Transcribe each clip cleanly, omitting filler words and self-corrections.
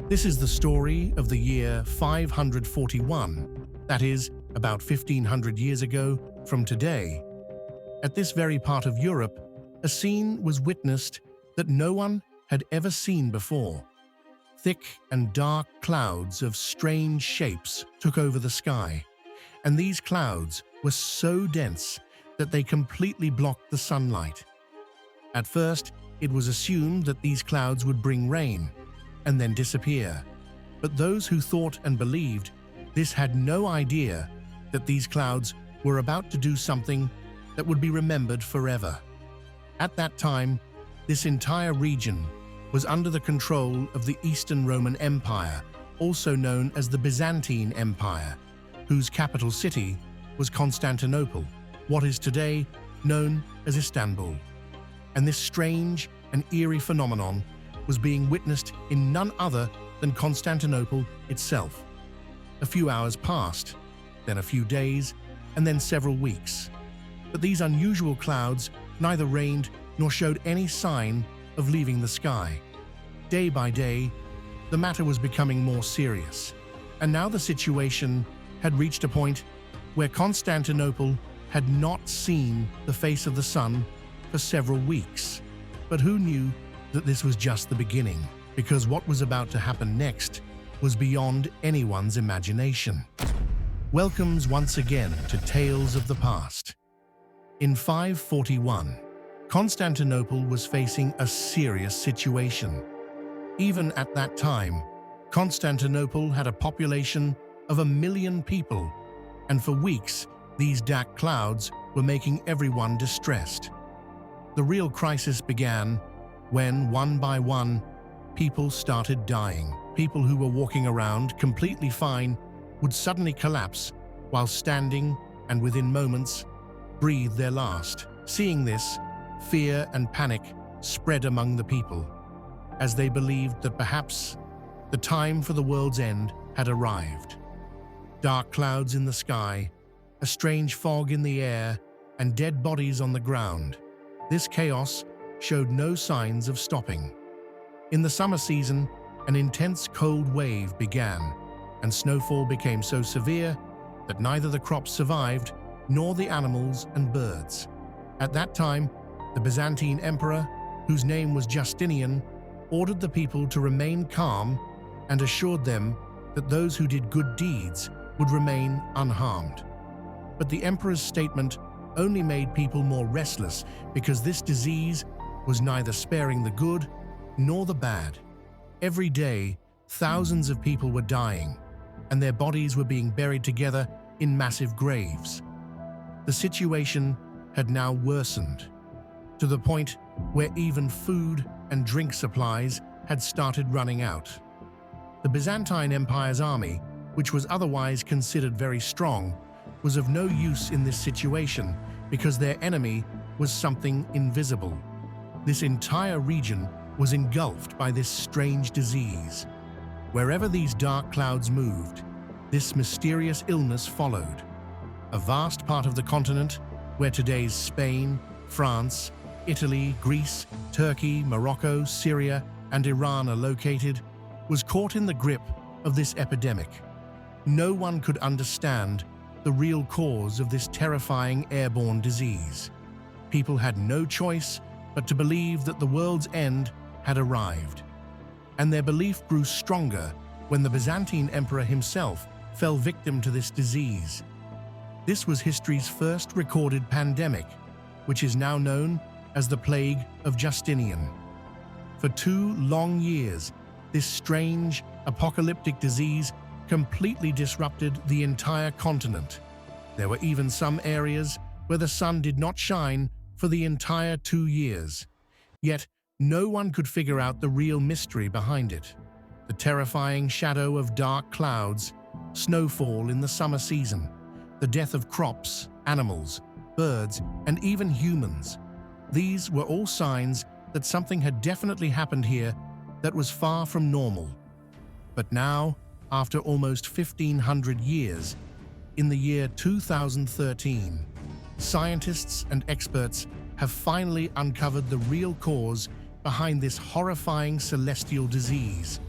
This is the story of the year 541, that is, about 1500 years ago from today. At this very part of Europe, a scene was witnessed that no one had ever seen before. Thick and dark clouds of strange shapes took over the sky, and these clouds were so dense that they completely blocked the sunlight. At first, it was assumed that these clouds would bring rain and then disappear. But those who thought and believed this had no idea that these clouds were about to do something that would be remembered forever. At that time, this entire region was under the control of the Eastern Roman Empire, also known as the Byzantine Empire, whose capital city was Constantinople, what is today known as Istanbul. And this strange and eerie phenomenon was being witnessed in none other than Constantinople itself. A few hours passed, then a few days, and then several weeks. But these unusual clouds neither rained nor showed any sign of leaving the sky. Day by day, the matter was becoming more serious, and now the situation had reached a point where Constantinople had not seen the face of the sun for several weeks. But who knew that this was just the beginning, because what was about to happen next was beyond anyone's imagination. Welcomes once again to Tales of the Past. In 541, Constantinople was facing a serious situation. Even at that time, Constantinople had a population of 1 million people, and for weeks, these dark clouds were making everyone distressed. The real crisis began when, one by one, people started dying. People who were walking around completely fine would suddenly collapse while standing and within moments breathe their last. Seeing this, fear and panic spread among the people, as they believed that perhaps the time for the world's end had arrived. Dark clouds in the sky, a strange fog in the air, and dead bodies on the ground. This chaos showed no signs of stopping. In the summer season, an intense cold wave began, and snowfall became so severe that neither the crops survived nor the animals and birds. At that time, the Byzantine emperor, whose name was Justinian, ordered the people to remain calm and assured them that those who did good deeds would remain unharmed. But the emperor's statement only made people more restless, because this disease was neither sparing the good nor the bad. Every day, thousands of people were dying, and their bodies were being buried together in massive graves. The situation had now worsened, to the point where even food and drink supplies had started running out. The Byzantine Empire's army, which was otherwise considered very strong, was of no use in this situation because their enemy was something invisible. This entire region was engulfed by this strange disease. Wherever these dark clouds moved, this mysterious illness followed. A vast part of the continent, where today's Spain, France, Italy, Greece, Turkey, Morocco, Syria, and Iran are located, was caught in the grip of this epidemic. No one could understand the real cause of this terrifying airborne disease. People had no choice but to believe that the world's end had arrived. And their belief grew stronger when the Byzantine emperor himself fell victim to this disease. This was history's first recorded pandemic, which is now known as the Plague of Justinian. For 2 long years, this strange, apocalyptic disease completely disrupted the entire continent. There were even some areas where the sun did not shine for the entire 2 years. Yet, no one could figure out the real mystery behind it. The terrifying shadow of dark clouds, snowfall in the summer season, the death of crops, animals, birds, and even humans. These were all signs that something had definitely happened here that was far from normal. But now, after almost 1,500 years, in the year 2013, scientists and experts have finally uncovered the real cause behind this horrifying celestial disease.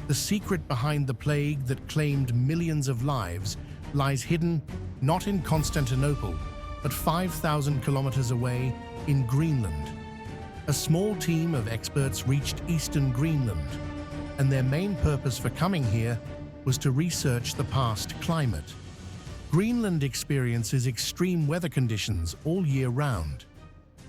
the secret behind the plague that claimed millions of lives lies hidden not in Constantinople, but 5,000 kilometers away in Greenland. A small team of experts reached eastern Greenland, and their main purpose for coming here was to research the past climate. Greenland experiences extreme weather conditions all year round.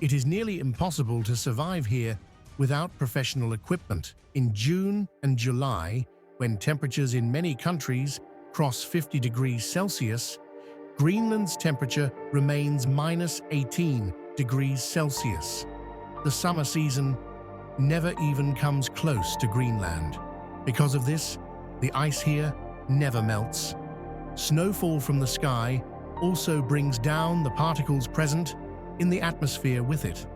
It is nearly impossible to survive here without professional equipment. In June and July, when temperatures in many countries cross 50 degrees Celsius, Greenland's temperature remains minus 18 degrees Celsius. The summer season never even comes close to Greenland. Because of this, the ice here never melts. Snowfall from the sky also brings down the particles present in the atmosphere with it.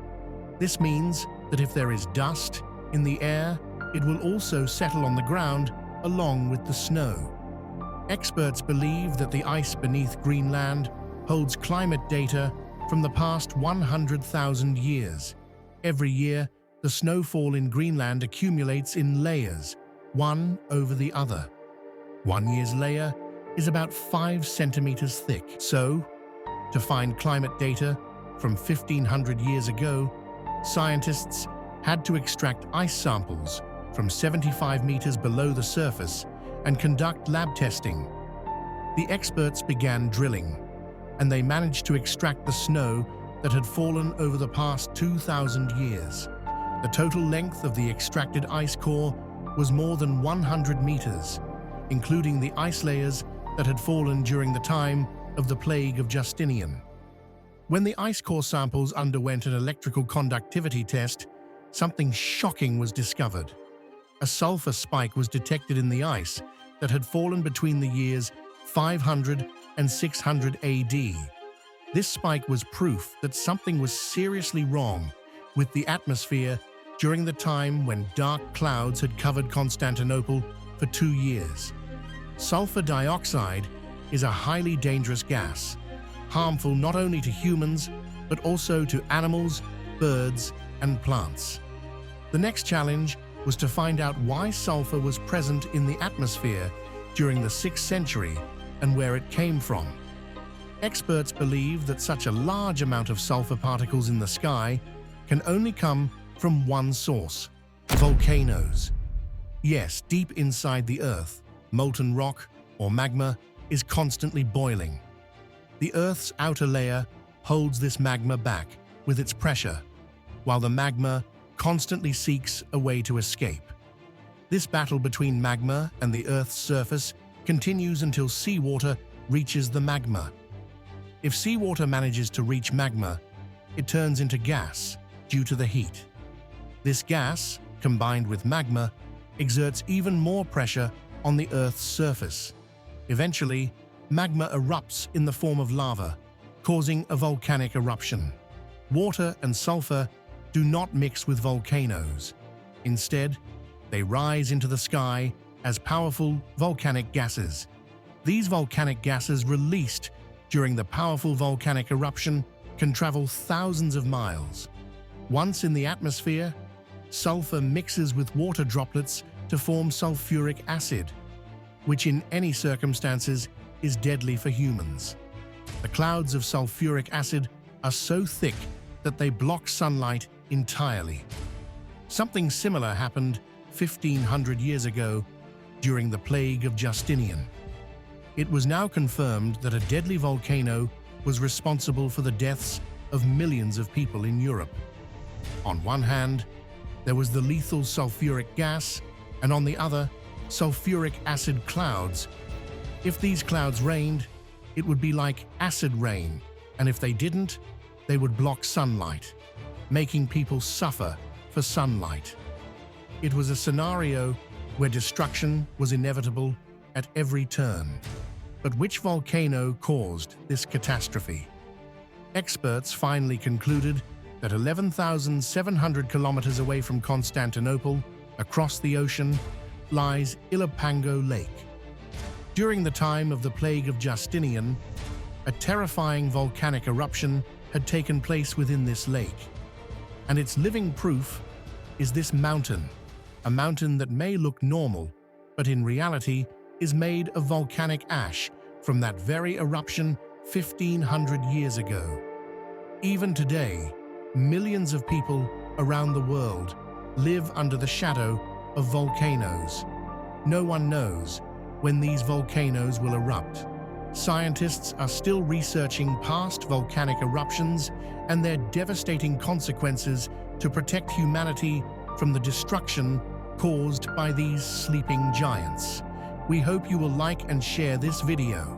This means that if there is dust in the air, it will also settle on the ground along with the snow. Experts believe that the ice beneath Greenland holds climate data from the past 100,000 years. Every year, the snowfall in Greenland accumulates in layers, one over the other. 1 year's layer is about 5 centimeters thick. So, to find climate data from 1,500 years ago, scientists had to extract ice samples from 75 meters below the surface and conduct lab testing. The experts began drilling, and they managed to extract the snow that had fallen over the past 2,000 years. The total length of the extracted ice core was more than 100 meters, including the ice layers that had fallen during the time of the plague of Justinian. When the ice core samples underwent an electrical conductivity test, something shocking was discovered. A sulfur spike was detected in the ice that had fallen between the years 500 and 600 AD. This spike was proof that something was seriously wrong with the atmosphere during the time when dark clouds had covered Constantinople for 2 years. Sulfur dioxide is a highly dangerous gas, harmful not only to humans, but also to animals, birds, and plants. The next challenge was to find out why sulfur was present in the atmosphere during the 6th century and where it came from. Experts believe that such a large amount of sulfur particles in the sky can only come from one source: volcanoes. Yes, deep inside the Earth, molten rock, or magma, is constantly boiling. The Earth's outer layer holds this magma back with its pressure, while the magma constantly seeks a way to escape. This battle between magma and the Earth's surface continues until seawater reaches the magma. If seawater manages to reach magma, it turns into gas due to the heat. This gas, combined with magma, exerts even more pressure on the Earth's surface. Eventually, magma erupts in the form of lava, causing a volcanic eruption. Water and sulfur do not mix with volcanoes. Instead, they rise into the sky as powerful volcanic gases. These volcanic gases released during the powerful volcanic eruption can travel thousands of miles. Once in the atmosphere, sulfur mixes with water droplets to form sulfuric acid, which in any circumstances is deadly for humans. The clouds of sulfuric acid are so thick that they block sunlight entirely. Something similar happened 1,500 years ago during the plague of Justinian. It was now confirmed that a deadly volcano was responsible for the deaths of millions of people in Europe. On one hand, there was the lethal sulfuric gas, and on the other, sulfuric acid clouds. If these clouds rained, it would be like acid rain, and if they didn't, they would block sunlight, making people suffer for sunlight. It was a scenario where destruction was inevitable at every turn. But which volcano caused this catastrophe? Experts finally concluded that 11,700 kilometers away from Constantinople, across the ocean, lies Ilopango Lake. During the time of the plague of Justinian, a terrifying volcanic eruption had taken place within this lake. And its living proof is this mountain, a mountain that may look normal, but in reality is made of volcanic ash from that very eruption 1,500 years ago. Even today, millions of people around the world live under the shadow of volcanoes. No one knows when these volcanoes will erupt. Scientists are still researching past volcanic eruptions and their devastating consequences to protect humanity from the destruction caused by these sleeping giants. We hope you will like and share this video.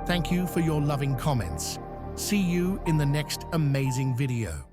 Thank you for your loving comments. See you in the next amazing video.